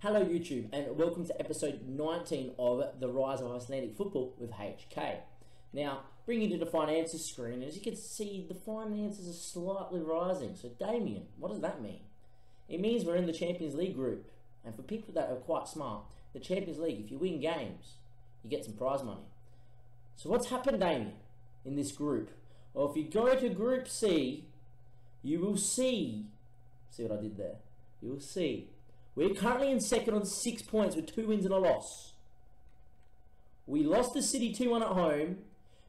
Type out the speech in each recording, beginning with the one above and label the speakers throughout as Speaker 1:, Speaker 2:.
Speaker 1: Hello YouTube and welcome to episode 19 of The Rise of Icelandic Football with HK. Now, bringing you to the finances screen, as you can see, the finances are slightly rising. So Damien, what does that mean? It means we're in the Champions League group. And for people that are quite smart, the Champions League, if you win games, you get some prize money. So what's happened, Damien, in this group? Well, if you go to Group C, you will see what I did there? You will see we're currently in second on 6 points with 2 wins and a loss. We lost to City 2-1 at home,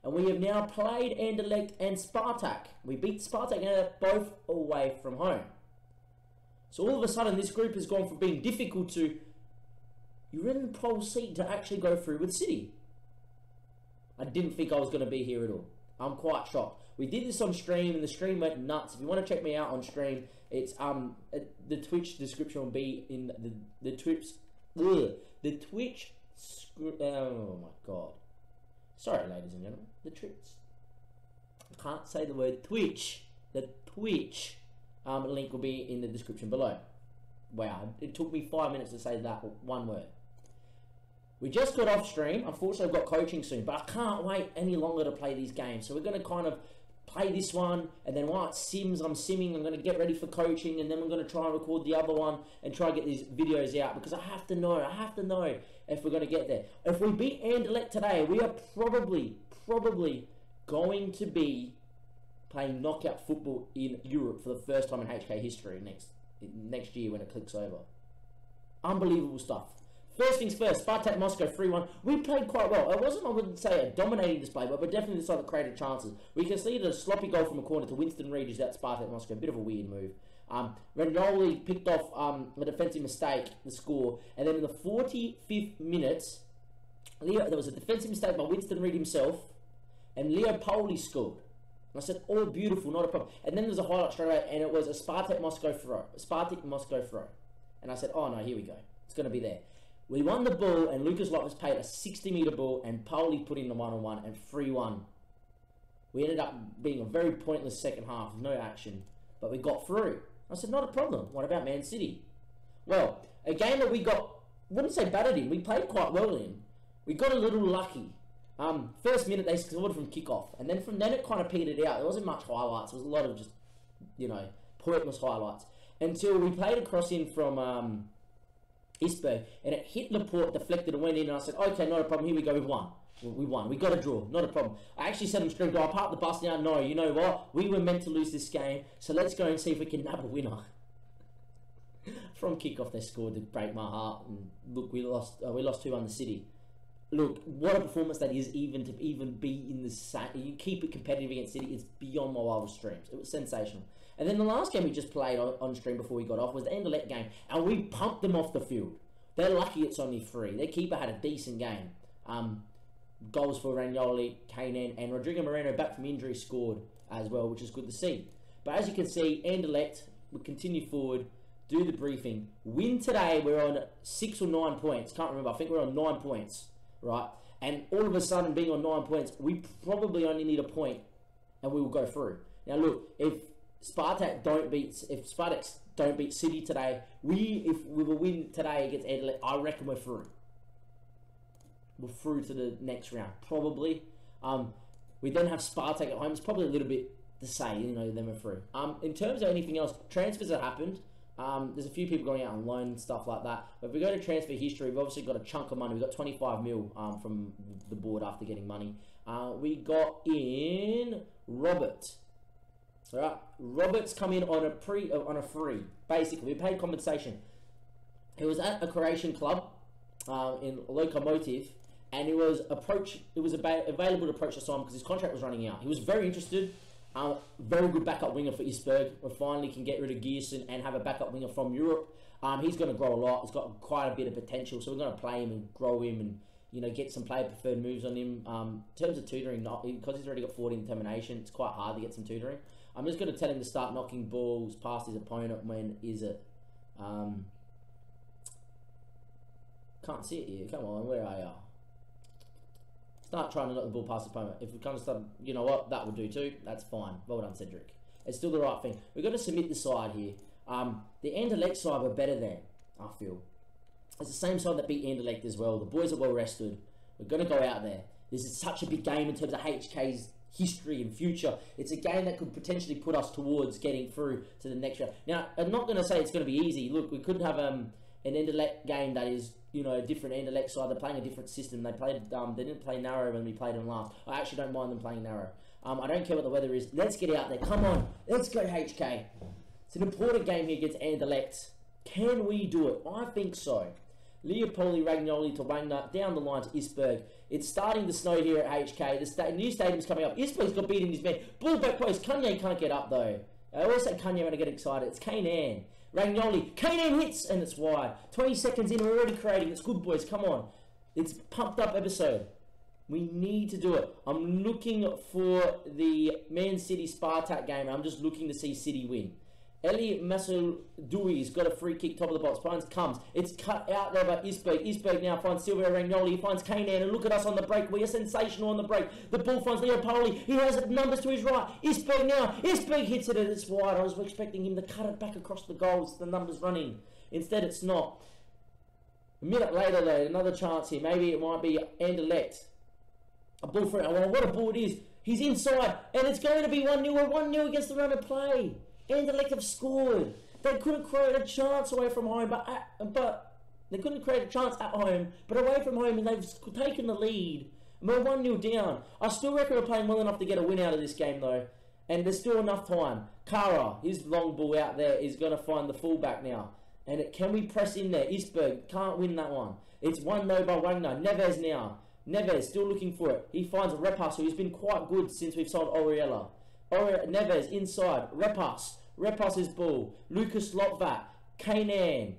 Speaker 1: and we have now played Anderlecht and Spartak. We beat Spartak and Anderlecht both away from home. So all of a sudden, this group has gone from being difficult to you're in the pole seat to actually go through with City. I didn't think I was going to be here at all. I'm quite shocked. We did this on stream, and the stream went nuts. If you want to check me out on stream, it's the Twitch description will be in the Twitch. Oh my god! Sorry, ladies and gentlemen. The Twitch. I can't say the word Twitch. The Twitch link will be in the description below. Wow! It took me 5 minutes to say that one word. We just got off stream. Unfortunately, I've got coaching soon, but I can't wait any longer to play these games. So we're going to kind of play this one, and then while it sims, I'm simming, I'm going to get ready for coaching, and then I'm going to try and record the other one and try and get these videos out, because I have to know if we're going to get there. If we beat Anderlecht today, we are probably going to be playing knockout football in Europe for the first time in HK history next year when it clicks over. Unbelievable stuff. First things first, Spartak Moscow 3-1. We played quite well. It wasn't, I wouldn't say, a dominating display, but we're definitely the side that created chances. We conceded a sloppy goal from a corner to Winston Reid, who's at Spartak Moscow. A bit of a weird move. Renoli picked off a defensive mistake, the score. And then in the 45th minute, there was a defensive mistake by Winston Reid himself, and Leo Poli scored. And I said, oh, beautiful, not a problem. And then there was a highlight straight away, and it was a Spartak Moscow throw. And I said, oh no, here we go. It's going to be there. We won the ball, and Lucas Lopez paid a 60-metre ball, and Pauli put in the 1-on-1 and 3-1. We ended up being a very pointless second half with no action, but we got through. I said, not a problem. What about Man City? Well, a game that we got, wouldn't say battered in, we played quite well in. We got a little lucky. First minute they scored from kickoff, and then from then it kind of petered out. There wasn't much highlights. It was a lot of just, pointless highlights. Until we played a cross in from Isberg, and it hit Laporte, deflected and went in, and I said, okay, not a problem, here we go, we won. We won, we got a draw, not a problem. I actually said on stream, do I park the bus now? No, you know what? We were meant to lose this game, so let's go and see if we can nab a winner. From kickoff they scored to break my heart, and look, we lost 2-1 the City. Look, what a performance that is, even to be in the same. You keep it competitive against City, it's beyond my wildest dreams. It was sensational. And then the last game we just played on stream before we got off was the Anderlecht game, and we pumped them off the field. They're lucky it's only 3. Their keeper had a decent game. Goals for Ragnoli, Kanan, and Rodrigo Moreno, back from injury, scored as well, which is good to see. But as you can see, Anderlecht will continue forward, do the briefing, win today. We're on 6 or 9 points. Can't remember. I think we're on 9 points. Right, and all of a sudden, being on 9 points, we probably only need a point, and we will go through. Now, look, if Spartak don't beat City today, if we will win today against Anderlecht, I reckon we're through. We're through to the next round, probably. We then have Spartak at home. It's probably a little bit to say, then we're through. In terms of anything else, transfers have happened. There's a few people going out on loan and stuff like that. But if we go to transfer history, we've obviously got a chunk of money. We've got 25 mil from the board after getting money. We got in Robert. All right, Robert's come in on a free. Basically, we paid compensation. He was at a Croatian club in Lokomotiv, and it was available to approach the sign because his contract was running out. He was very interested. Very good backup winger for Isberg. We finally can get rid of Gearson and have a backup winger from Europe. He's going to grow a lot. He's got quite a bit of potential, so we're going to play him and grow him and get some player preferred moves on him. In terms of tutoring, because he's already got 14 determination, it's quite hard to get some tutoring. I'm just going to tell him to start knocking balls past his opponent. When is it? Can't see it here. Come on, where are you? Start trying to knock the ball past the opponent. If we kind of start, you know what, that will do too. That's fine. Well done, Cedric. It's still the right thing. We've got to submit the side here. The Anderlecht side were better than, I feel. It's the same side that beat Anderlecht as well. The boys are well rested. We're going to go out there. This is such a big game in terms of HK's history and future. It's a game that could potentially put us towards getting through to the next round. Now, I'm not going to say it's going to be easy. Look, we could have an Anderlecht game that is, you know, a different Anderlecht side. They're playing a different system. They didn't play narrow when we played them last. I actually don't mind them playing narrow. I don't care what the weather is. Let's get out there. Come on. Let's go, HK. It's an important game here against Anderlecht. Can we do it? I think so. Leopoli, Ragnoli to Wagner, down the line to Isberg. It's starting to snow here at HK. The new stadium's coming up. Isberg's got beaten his man. Ball back post. Kanye can't get up though. I always say Kanye when I get excited. It's Kane. Ragnoli. Kane hits and it's wide. 20 seconds in, we're already creating. It's good, boys. Come on. It's pumped up episode. We need to do it. I'm looking for the Man City Spartak game. I'm just looking to see City win. Eli Masoudui's got a free kick, top of the box. Finds comes. It's cut out there by Isberg. Isberg now finds Silvio Ragnoli. He finds Kanan. And look at us on the break. We are sensational on the break. The ball finds Leopoli. He has numbers to his right. Isberg now. Isberg hits it and it's wide. I was expecting him to cut it back across the goals. The numbers running. Instead, it's not. A minute later, though, another chance here. Maybe it might be Anderlecht. A ball for it. Well, what a ball it is. He's inside. And it's going to be 1-0 or 1-0 against the run of play. Anderlecht have scored. They couldn't create a chance away from home, but they couldn't create a chance at home, but away from home, and they've taken the lead. And we're 1-0 down. I still reckon we're playing well enough to get a win out of this game, though. And there's still enough time. Kara, his long ball out there, is going to find the fullback now. And can we press in there? Isberg can't win that one. It's 1-0 by Wagner. Neves now. Neves still looking for it. He finds Repas, who's been quite good since we've sold Oriella. Neves inside. Repas his ball. Lucas Lotvat. Kanan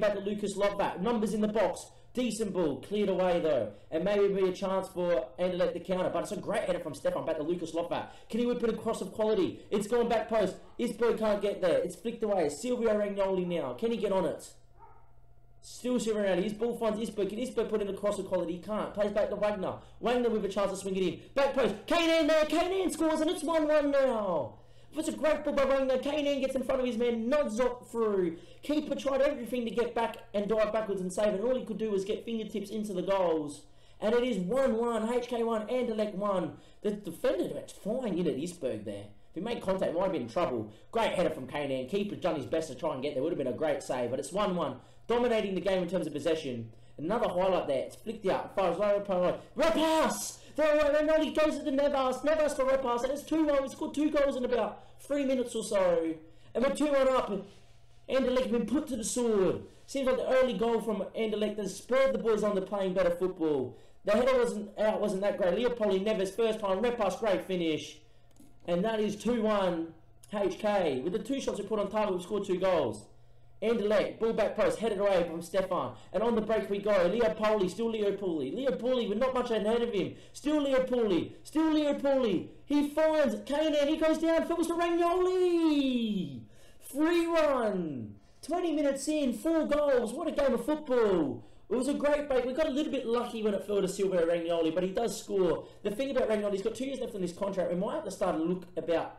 Speaker 1: back to Lucas Lotvat. Numbers in the box. Decent ball. Cleared away though. And maybe it'll be a chance for Anderlecht to counter. But it's a great header from Stefan back to Lucas Lotvat. Can he whip it across of quality? It's gone back post. Isberg can't get there. It's flicked away. Silvio Ragnoli now. Can he get on it? Still Silvio Ragnoli. His ball finds Isberg. Can Isberg put in across of quality? He can't. Plays back to Wagner. Wagner with a chance to swing it in. Back post. Kanan there. Kanan scores and it's 1-1 now. It's a great ball by Wagner. Kanan gets in front of his man, nods up through. Keeper tried everything to get back and dive backwards and save it. All he could do was get fingertips into the goals. And it is 1-1, HK 1, Anderlecht 1. The defender that's flying in at Isberg there. If he made contact, he might have been in trouble. Great header from Kanan. Keeper's done his best to try and get there. Would have been a great save, but it's 1-1. Dominating the game in terms of possession. Another highlight there. It's flicked out. As far as lower Repas! Ragnoli goes to the Neves for Repas, and it's 2-1. We scored 2 goals in about 3 minutes or so. And we're 2-1 up. Anderlecht have been put to the sword. Seems like the early goal from Anderlecht has spurred the boys on to playing better football. The header wasn't that great. Leopoli, Neves, first time. Repas, great finish. And that is 2-1 HK. With the 2 shots we put on target, we scored 2 goals. Anderlecht, ball back post, headed away from Stefan. And on the break we go. Leopoli, still Leopoli. Leopoli with not much ahead of him. Still Leopoli. He finds Kanan. He goes down. Falls to Ragnoli. 3-1. 20 minutes in, 4 goals. What a game of football. It was a great break. We got a little bit lucky when it fell to Silvio Ragnoli, but he does score. The thing about Ragnoli, he's got 2 years left on his contract. We might have to start to look about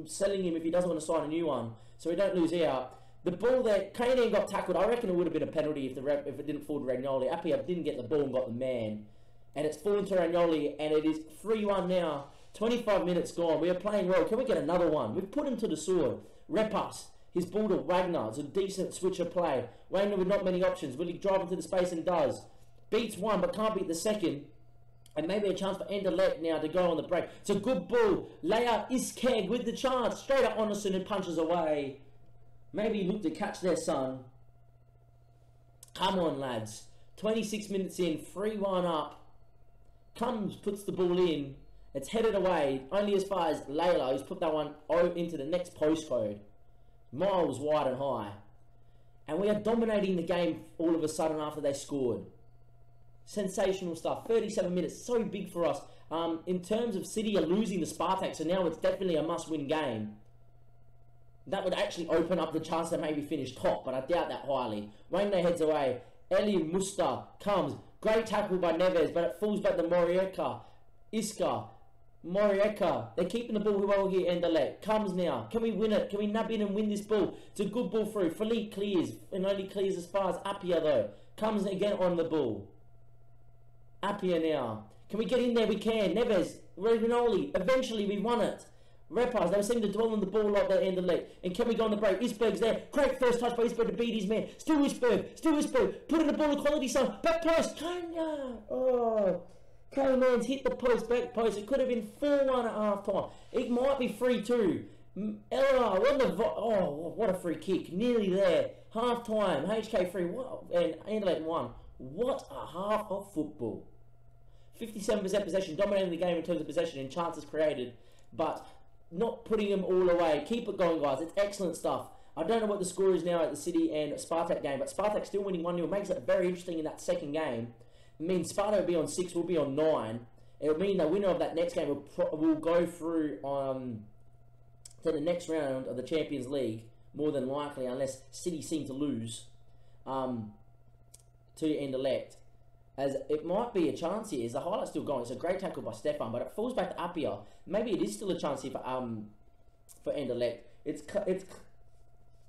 Speaker 1: selling him if he doesn't want to sign a new one, so we don't lose out. The ball there, Kanan got tackled. I reckon it would have been a penalty if it didn't fall to Ragnoli. Appiah didn't get the ball and got the man. And it's fallen to Ragnoli, and it is 3-1 now. 25 minutes gone. We are playing well. Can we get another one? We've put him to the sword. Repas, his ball to Wagner. It's a decent switch of play. Wagner with not many options. Will he drive into the space and does? Beats one, but can't beat the second. And maybe a chance for Anderlecht now to go on the break. It's a good ball. Layout Iskeg with the chance. Straight up Anderson and punches away. Maybe look to catch their son. Come on, lads. 26 minutes in, 3-1 up. Comes, puts the ball in. It's headed away, only as far as Layla, who's put that one into the next postcode. Miles wide and high. And we are dominating the game all of a sudden after they scored. Sensational stuff. 37 minutes, so big for us. In terms of City are losing the Spartak, so now it's definitely a must-win game. That would actually open up the chance to maybe finish top, but I doubt that highly. Wagner heads away. Eli Musta comes. Great tackle by Neves, but it falls back to Morieka. Iska. Morieka, they're keeping the ball well here. Anderlecht comes now. Can we win it? Can we nub in and win this ball? It's a good ball through. Philippe clears, and only clears as far as Appiah though. Comes again on the ball. Appiah now. Can we get in there? We can. Neves, Reginoli. Eventually we won it. Repas, they seem to dwell on the ball like that Anderlecht. And can we go on the break? Isberg's there. Great first touch by Isberg to beat his man. Still Isberg. Put in the ball of quality, son. Back post. Kanya. Oh. K-Man's hit the post, back post. It could have been 4-1 at half time. It might be 3-2. Ella, what a free kick. Nearly there. Half time. HK 3. And Anderlecht 1. What a half of football. 57% possession. Dominating the game in terms of possession and chances created. But not putting them all away. Keep it going, guys. It's excellent stuff. I don't know what the score is now at the City and Spartak game. But Spartak still winning 1-0. It makes it very interesting in that second game. It means Sparta will be on 6, we'll be on 9. It will mean the winner of that next game will go through to the next round of the Champions League, more than likely, unless City seem to lose to Anderlecht. As it might be a chance here. Is the highlight still going? It's a great tackle by Stefan, but it falls back to Appiah. Maybe it is still a chance here for Anderlecht. It's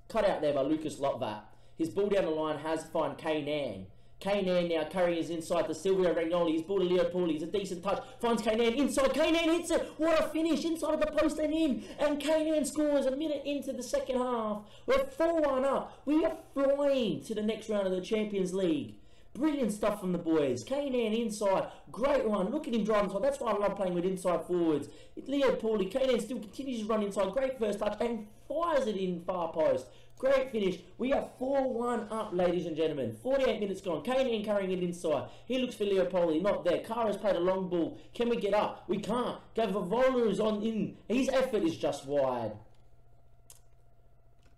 Speaker 1: cut out there by Lucas Lotvat. His ball down the line has found Kainan. Kainan now carrying his inside to Silvio Ragnoli. He's ball to Leo Pauli. It's a decent touch. Finds Kainan inside. Kainan hits it. What a finish. Inside of the post and in. And Kainan scores a minute into the second half. We're 4-1 up. We are flying to the next round of the Champions League. Brilliant stuff from the boys. Kainan inside. Great run. Look at him driving inside. That's why I love playing with inside forwards. Leo Pauli. Kainan still continues to run inside. Great first touch. And fires it in far post. Great finish. We are 4-1 up, ladies and gentlemen. 48 minutes gone. Kainan carrying it inside. He looks for Leopoli. Not there. Kara's played a long ball. Can we get up? We can't. Gavavolo's on in. His effort is just wide.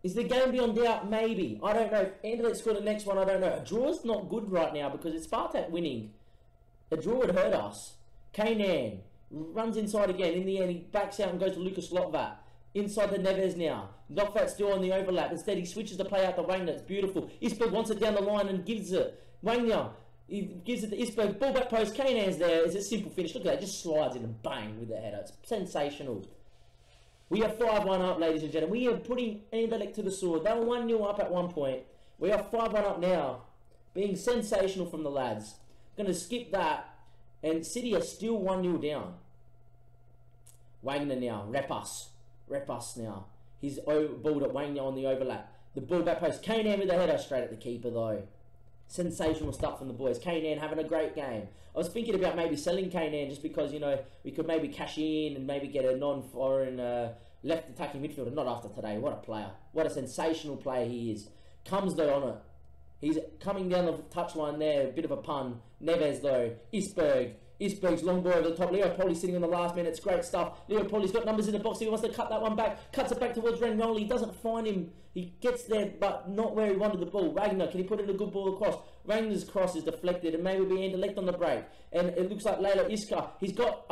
Speaker 1: Is the game beyond doubt? Maybe. I don't know. Anderlecht scored the next one. I don't know. A draw's not good right now because it's Spartak winning. A draw would hurt us. Kainan runs inside again. In the end, he backs out and goes to Lucas Lotvat. Inside the Neves now. Lotvat's still on the overlap. Instead, he switches the play out to Wagner. It's beautiful. Isberg wants it down the line and gives it. Wagner, he gives it to Isberg. Ball back post. Kainan's there. It's a simple finish. Look at that. Just slides in and bang with the header. It's sensational. We are 5-1 up, ladies and gentlemen. We are putting Anderlecht to the sword. They were 1-0 up at one point. We are 5-1 up now. Being sensational from the lads. Going to skip that. And City are still 1-0 down. Wagner now. Repas now. He's balled at Wagner on the overlap. The ball back post. Kainan with the header straight at the keeper though. Sensational stuff from the boys. Kainan having a great game. I was thinking about maybe selling Kainan just because, you know, we could maybe cash in and maybe get a non-foreign left attacking midfielder. Not after today. What a player. What a sensational player he is. Comes though on it. He's coming down the touchline there. A bit of a pun. Neves though. Isberg's long ball over the top. Leo Poli sitting on the last minute. It's great stuff. Leo Poli's got numbers in the box. He wants to cut that one back. Cuts it back towards Ragnoli. He doesn't find him. He gets there, but not where he wanted the ball. Ragnar, can he put in a good ball across? Ragnar's cross is deflected, and maybe be Anderlecht on the break. And it looks like Layla Iska. He's got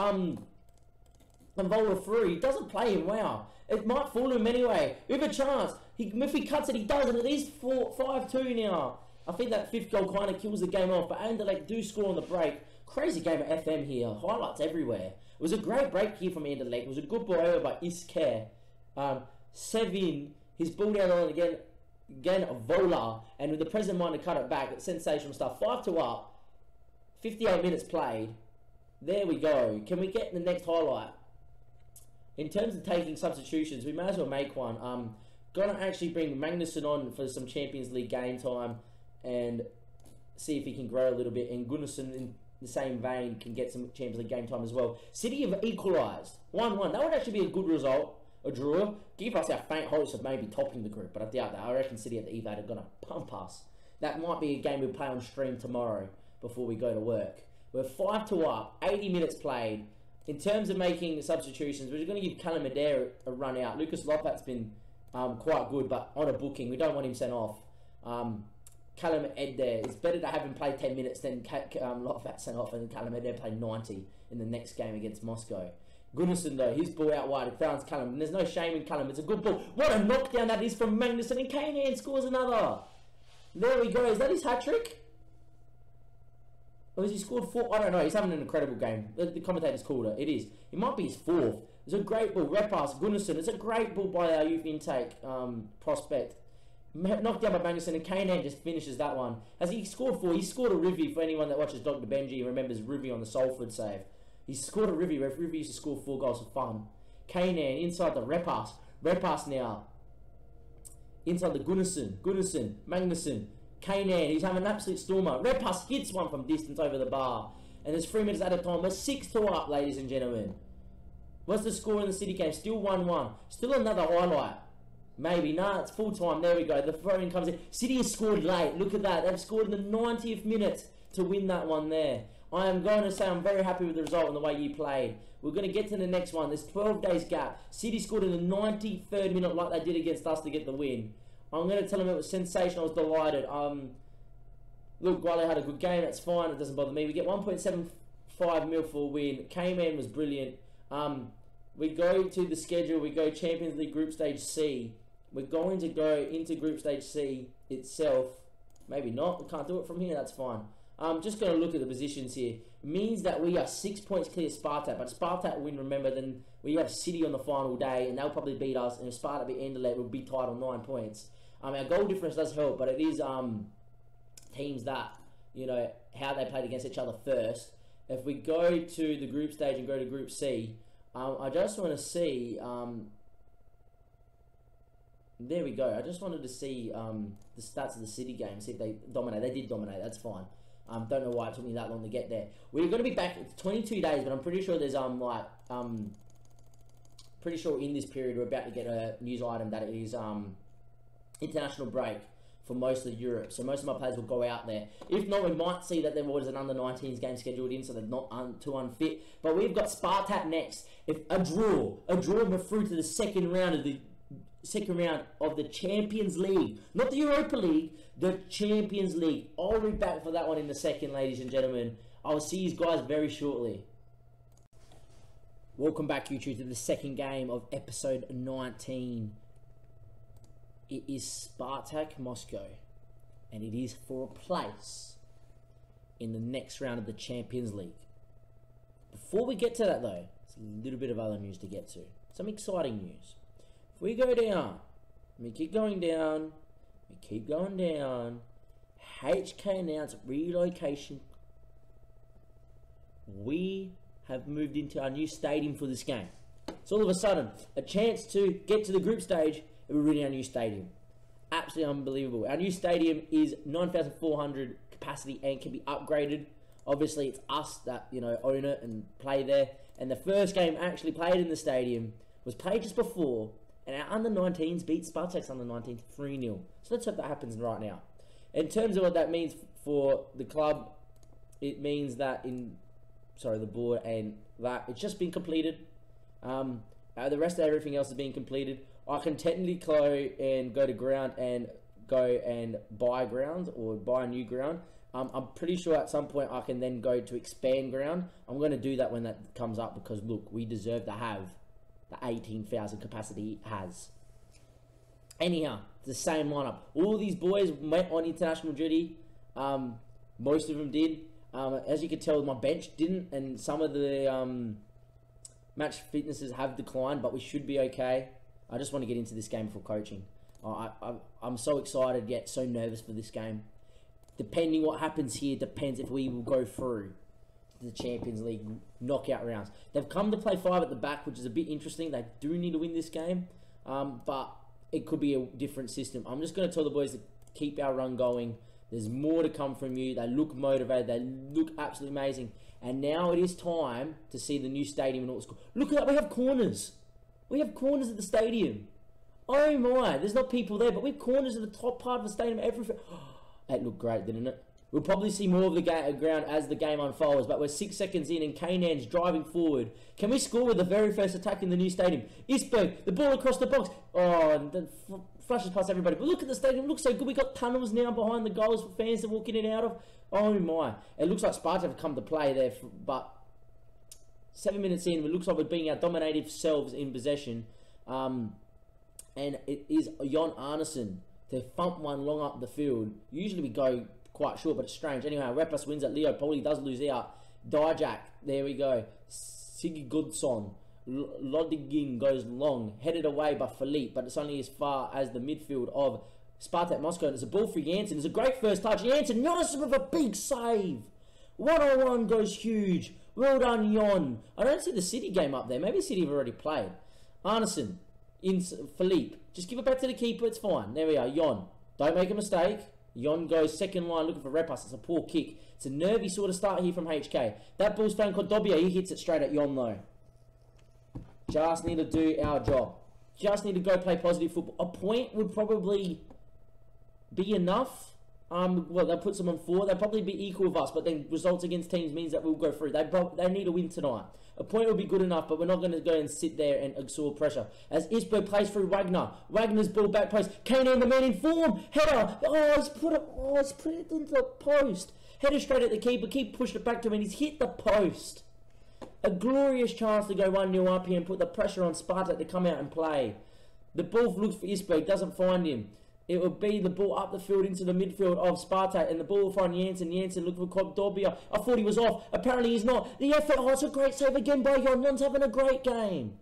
Speaker 1: Vola through. He doesn't play him. Wow. It might fool him anyway. We have a chance. If he cuts it, he does, and it is 5-2 now. I think that fifth goal kind of kills the game off, but Anderlecht do score on the break. Crazy game of FM here. Highlights everywhere. It was a great break here from Anderlecht. It was a good ball over by Isker. Sevin, his ball down on again Vola, and with the present mind to cut it back. It's sensational stuff. 5-2 up. 58 minutes played. There we go. Can we get the next highlight? In terms of taking substitutions, we may as well make one. Gonna actually bring Magnussen on for some Champions League game time and see if he can grow a little bit. And Gunnarsson in the same vein can get some Champions League game time as well. City have equalised 1-1. That would actually be a good result. A draw. Give us our faint hopes of maybe topping the group, but I doubt that. I reckon City at the EVAD are going to pump us. That might be a game we'll play on stream tomorrow before we go to work. We're 5-2 up. 80 minutes played. In terms of making substitutions, we're just going to give Callum Adair a run out. Lucas Lopat's been quite good, but on a booking. We don't want him sent off. Callum Adair, it's better to have him play 10 minutes than Lotvat sent off and Callum Adair play 90 in the next game against Moscow. Gunnarsson though, his ball out wide, it founds Callum, and there's no shame in Callum. It's a good ball. What a knockdown that is from Magnussen, and Kainan scores another. There we go. Is that his hat-trick? Or has he scored 4? I don't know. He's having an incredible game. The commentators called it. It is. It might be his 4th. It's a great ball. Repas, Gunnarsson. It's a great ball by our youth intake prospect. Knocked down by Magnusson, and Kanan just finishes that one. Has he scored 4? He scored a rivy for anyone that watches Dr. Benji and remembers Rivy on the Salford save. He scored a rivy. Rivy used to score 4 goals for fun. Kanan inside the Repas. Repas now. Inside the Gunnarsson. Magnusson. Kanan, he's having an absolute stormer. Repas hits one from distance over the bar. And there's 3 minutes at a time. We're 6-2 up, ladies and gentlemen. What's the score in the City game? Still 1-1. Still another highlight. Maybe. Nah, it's full time. There we go. The throw-in comes in. City has scored late. Look at that. They've scored in the 90th minute to win that one there. I am going to say I'm very happy with the result and the way you played. We're going to get to the next one. There's 12 days gap. City scored in the 93rd minute like they did against us to get the win. I'm going to tell them it was sensational. I was delighted. Look, Guale had a good game. That's fine. It doesn't bother me. We get 1.75 mil for a win. K-Man was brilliant. We go to the schedule. We go Champions League Group Stage C. We're going to go into Group Stage C itself. Maybe not. We can't do it from here. That's fine. I'm just going to look at the positions here. Means that we are 6 points clear of Spartak. But Spartak win, remember, then we have City on the final day. And they'll probably beat us. And if Spartak beat Anderlecht, we'll be tied on 9 points. Our goal difference does help. But it is teams that, you know, how they played against each other first. If we go to the group stage and go to Group C, I just want to see... there we go. I just wanted to see the stats of the City game. See if they dominate. They did dominate. That's fine. Don't know why it took me that long to get there. We're going to be back. It's 22 days, but I'm pretty sure there's pretty sure in this period we're about to get a news item that it is international break for most of Europe. So most of my players will go out there. If not, we might see that there was an under-19s game scheduled in, so they're not too unfit. But we've got Spartak next. If a draw, and we're through to the second round of the Champions League, not the Europa League, the Champions League. I'll be back for that one in a second, ladies and gentlemen. I'll see you guys very shortly. Welcome back, YouTube, to the second game of episode 19. It is Spartak Moscow, and it is for a place in the next round of the Champions League. Before we get to that, though, there's a little bit of other news to get to. Some exciting news. If we go down, we keep going down, we keep going down, HK announced relocation. We have moved into our new stadium for this game. So all of a sudden, a chance to get to the group stage, and we're in our new stadium. Absolutely unbelievable. Our new stadium is 9,400 capacity and can be upgraded. Obviously, it's us that, you know, own it and play there. And the first game actually played in the stadium was played just before, and our under-19s beat Spartak's under-19s 3-0. So let's hope that happens right now. In terms of what that means for the club, it means that the board and that it's just been completed. The rest of everything else is being completed. I can technically go to ground and go and buy ground or buy a new ground. I'm pretty sure at some point I can then go to expand ground. I'm going to do that when that comes up because, look, we deserve to have the 18,000 capacity it has. Anyhow, it's the same lineup. All these boys went on international duty. Most of them did. As you can tell, my bench didn't, and some of the match fitnesses have declined, but we should be okay. I just want to get into this game before coaching. I'm so excited yet so nervous for this game. Depending what happens here depends if we will go through the Champions League knockout rounds. They've come to play 5 at the back, which is a bit interesting. They do need to win this game, but it could be a different system. I'm just going to tell the boys to keep our run going. There's more to come from you. They look motivated. They look absolutely amazing. And now it is time to see the new stadium and all. Look at that. We have corners. We have corners at the stadium. Oh my. There's not people there, but we have corners at the top part of the stadium. Everything. That looked great, didn't it? We'll probably see more of the ground as the game unfolds, but we're 6 seconds in and Kanan's driving forward. Can we score with the very first attack in the new stadium? Isberg, the ball across the box. Oh, and then flashes past everybody. But look at the stadium. It looks so good. We've got tunnels now behind the goals for fans to walk in and out of. Oh my. It looks like Sparta have come to play there, but 7 minutes in, it looks like we're being our dominative selves in possession. And it is Jon Arneson to thump one long up the field. Usually we go quite sure, but it's strange. Anyway, Repas wins it. Leo Poli does lose out. Dijak, there we go. Sigurdsson. Lodigin goes long, headed away by Philippe, but it's only as far as the midfield of Spartak Moscow. And it's a ball for Janssen. It's a great first touch. Janssen, nice with a big save. 101 goes huge. Well done, Jon. I don't see the City game up there. Maybe City have already played. Arneson in Philippe. Just give it back to the keeper. It's fine. There we are. Jon. Don't make a mistake. Jon goes second line looking for Repas. It's a poor kick. It's a nervy sort of start here from HK. That ball's found Kodobia. He hits it straight at Jon though. Just need to do our job. Just need to go play positive football. A point would probably be enough. Well, they'll put someone forward. They'll probably be equal with us, but then results against teams means that we'll go through. They need to win tonight. A point would be good enough, but we're not going to go and sit there and absorb pressure. As Isberg plays through Wagner. Wagner's ball back post. Kane, the man in form. Header. Oh, he's put it into the post. Header straight at the keeper. Keeper pushed it back to him, and he's hit the post. A glorious chance to go 1-0 up here and put the pressure on Spartak to come out and play. The ball looks for Isberg, doesn't find him. It will be the ball up the field into the midfield of Spartak, and the ball will find Janssen. Janssen looking for Kodobia. I thought he was off. Apparently he's not. The effort. Oh, it's a great save again by Jon. Jon's having a great game.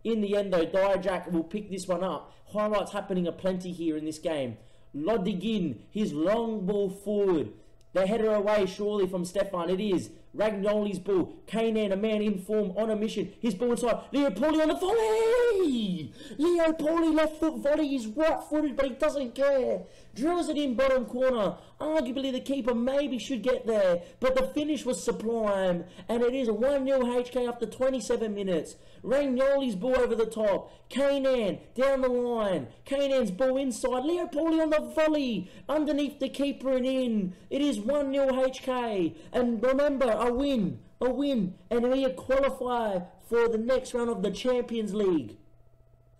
Speaker 1: In the end, though, Dijak will pick this one up. Highlights happening aplenty here in this game. Lodigin, his long ball forward. They header away surely from Stefan. It is Ragnoli's ball. Kane, a man in form, on a mission. His ball inside. Leo Poli on the volley! Leo Poli left foot volley. He's right-footed, but he doesn't care. Drills it in bottom corner. Arguably the keeper maybe should get there, but the finish was sublime. And it is a 1-0 HK after 27 minutes. Ragnoli's ball over the top. Kane down the line. Kane's ball inside. Leo Poli on the volley. Underneath the keeper and in. It is 1-0 HK. And remember, a win. And we qualify for the next round of the Champions League.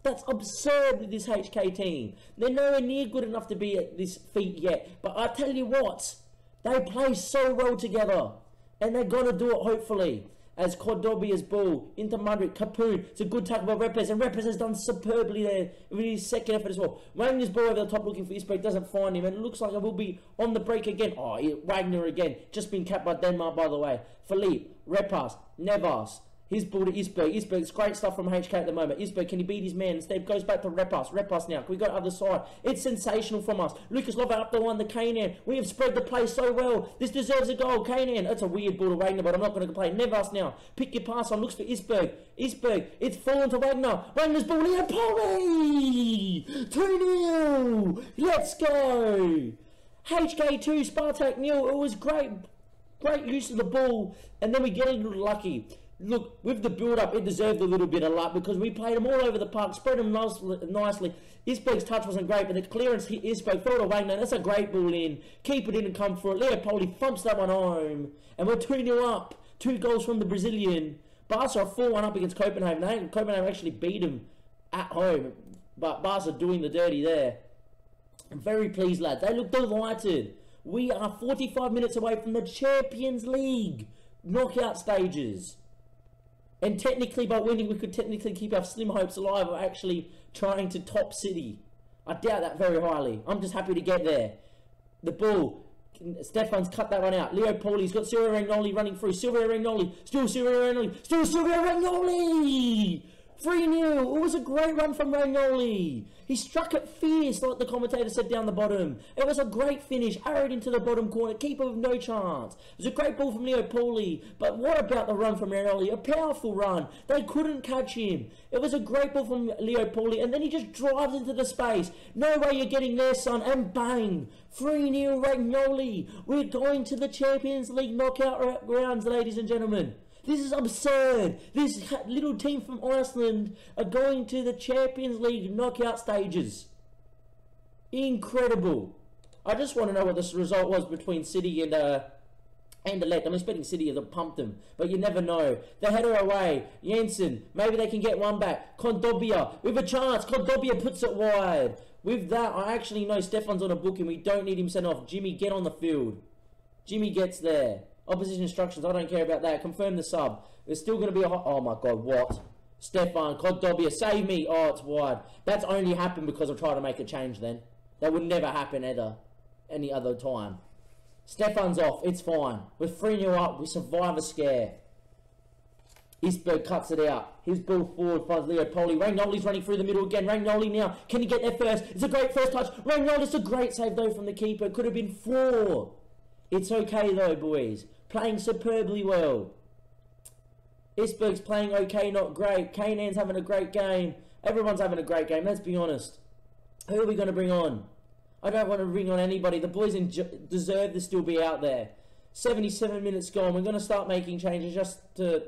Speaker 1: That's absurd with this HK team. They're nowhere near good enough to be at this feat yet. But I tell you what, they play so well together. And they're going to do it, hopefully. As Cordobia's ball into Mudrick, Capoon. It's a good tackle by Repas, and Repas has done superbly there with his second effort as well. Wagner's ball over the top looking for Isberg, doesn't find him, and it looks like it will be on the break again. Oh, Wagner again. Just been capped by Denmark, by the way. Philippe, Repas, Nevas. His ball to Isberg. Isberg's great stuff from HK at the moment. Isberg, can he beat his man? Instead goes back to Repas. Repas now. Can we go to the other side? It's sensational from us. Lucas Lova up the line, the Kane. We have spread the play so well. This deserves a goal. Kane. That's a weird ball to Wagner, but I'm not going to play. Nevas now. Pick your pass on. Looks for Isberg. Isberg. It's fallen to Wagner. Wagner's ball. Leo Poli! 2-0. Let's go. HK 2, Spartak 0. It was great. Great use of the ball. And then we get a little lucky. Look, with the build-up, it deserved a little bit of luck because we played them all over the park, spread them nicely. Isberg's touch wasn't great, but the clearance hit Isberg, throw it to Wagner. That's a great ball in. Keeper didn't come for it. Leo Poli thumps that one home. And we're 2-0 up. 2 goals from the Brazilian. Barca are 4-1 up against Copenhagen. Copenhagen actually beat them at home. But Barca doing the dirty there. I'm very pleased, lads. They look delighted. We are 45 minutes away from the Champions League knockout stages. And technically, by winning, we could technically keep our slim hopes alive of actually trying to top City. I doubt that very highly. I'm just happy to get there. The ball. Stefan's cut that one out. Leo Poli's got Silvio Ragnoli running through. Silvio Ragnoli. Still Silvio Ragnoli. Still Silvio Ragnoli! 3-0. It was a great run from Ragnoli. He struck it fierce, like the commentator said down the bottom. It was a great finish, arrowed into the bottom corner. Keeper with no chance. It was a great ball from Leo Poli. But what about the run from Ragnoli? A powerful run. They couldn't catch him. It was a great ball from Leo Poli, and then he just drives into the space. No way you're getting there, son. And bang. 3-0 Ragnoli. We're going to the Champions League knockout rounds, ladies and gentlemen. This is absurd. This little team from Iceland are going to the Champions League knockout stages. Incredible. I just want to know what this result was between City and Elect. I'm expecting City to pump them, but you never know. They header away. Janssen, maybe they can get one back. Condobia, with a chance. Condobia puts it wide. With that, I actually know Stefan's on a book and we don't need him sent off. Jimmy, get on the field. Jimmy gets there. Opposition instructions, I don't care about that. Confirm the sub. There's still going to be a... Oh my God, what? Stefan, Kodobia, save me. Oh, it's wide. That's only happened because I tried to make a change then. That would never happen ever. Any other time. Stefan's off. It's fine. We're 3-0 up. We survive a scare. Isberg cuts it out. His ball forward finds Leopoli. Ragnoli's running through the middle again. Ragnoli now. Can he get there first? It's a great first touch. Ragnoli's a great save though from the keeper. It could have been 4. It's okay though, boys. Playing superbly well. Isberg's playing okay, not great. Kanan's having a great game. Everyone's having a great game. Let's be honest. Who are we going to bring on? I don't want to bring on anybody. The boys deserve to still be out there. 77 minutes gone. We're going to start making changes just to,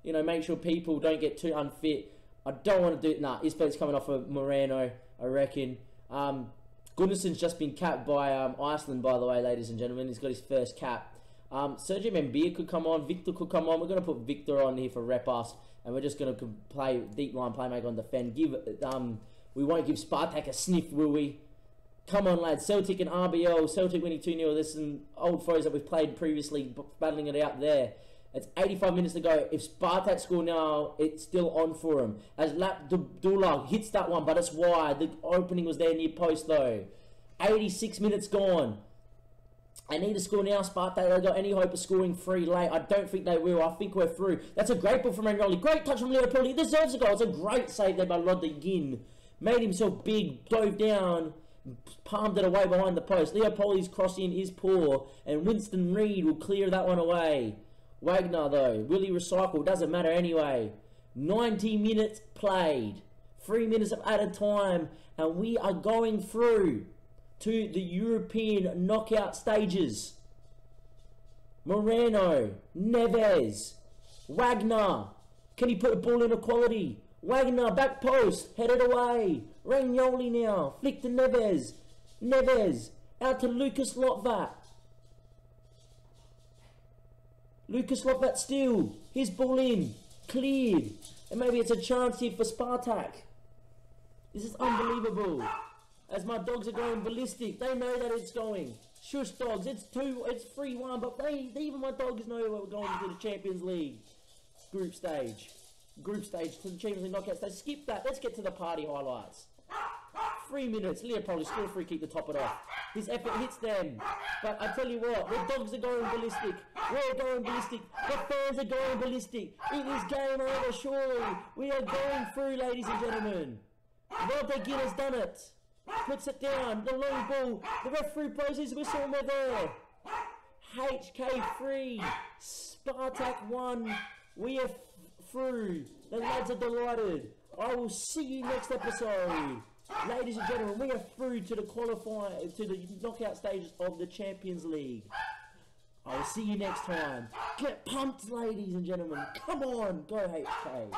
Speaker 1: you know, make sure people don't get too unfit. I don't want to do... Nah, Isberg's coming off of Moreno, I reckon. Gunnarsson's just been capped by Iceland, by the way, ladies and gentlemen. He's got his first cap. Sergio Mbia could come on. Victor could come on. We're going to put Victor on here for rep us. And we're just going to play deep line playmaker on defend. We won't give Spartak a sniff, will we? Come on, lads. Celtic and RBL. Celtic winning 2-0. There's some old foes that we've played previously, battling it out there. It's 85 minutes to go. If Spartak score now, it's still on for them. As Lapdula hits that one, but it's wide. The opening was there near post, though. 86 minutes gone. I need to score now, Spartak. They've got any hope of scoring 3 late. I don't think they will. I think we're through. That's a great ball from Ragnoli. Great touch from Leopoldi. He deserves a goal. It's a great save there by Lodegin. Made himself big, dove down, palmed it away behind the post. Leopoldi's crossing is poor, and Winston Reid will clear that one away. Wagner, though, will he recycle? Doesn't matter anyway. 90 minutes played. 3 minutes of added time, and we are going through to the European knockout stages. Moreno, Neves, Wagner. Can he put a ball in equality? Wagner, back post, headed away. Ragnoli now, flick to Neves. Neves, out to Lucas Lotvat. Lucas Lotvat still, his ball in, cleared. And maybe it's a chance here for Spartak. This is unbelievable. As my dogs are going ballistic, they know that it's going. Shush dogs, it's 3-1, but even my dogs know we're going to the Champions League group stage to the Champions League knockout stage. Skip that. Let's get to the party highlights. 3 minutes. Leopoldi score free kick to top it off. His effort hits them. But I tell you what, the dogs are going ballistic. We're going ballistic. The fans are going ballistic. It is game over, surely. We are going through, ladies and gentlemen. Lodegin has done it. Puts it down. The long ball. The referee blows his whistle and we're there. HK 3. Spartak 1. We are through. The lads are delighted. I will see you next episode. Ladies and gentlemen, we are through to the knockout stages of the Champions League. I will see you next time. Get pumped, ladies and gentlemen. Come on, go HK.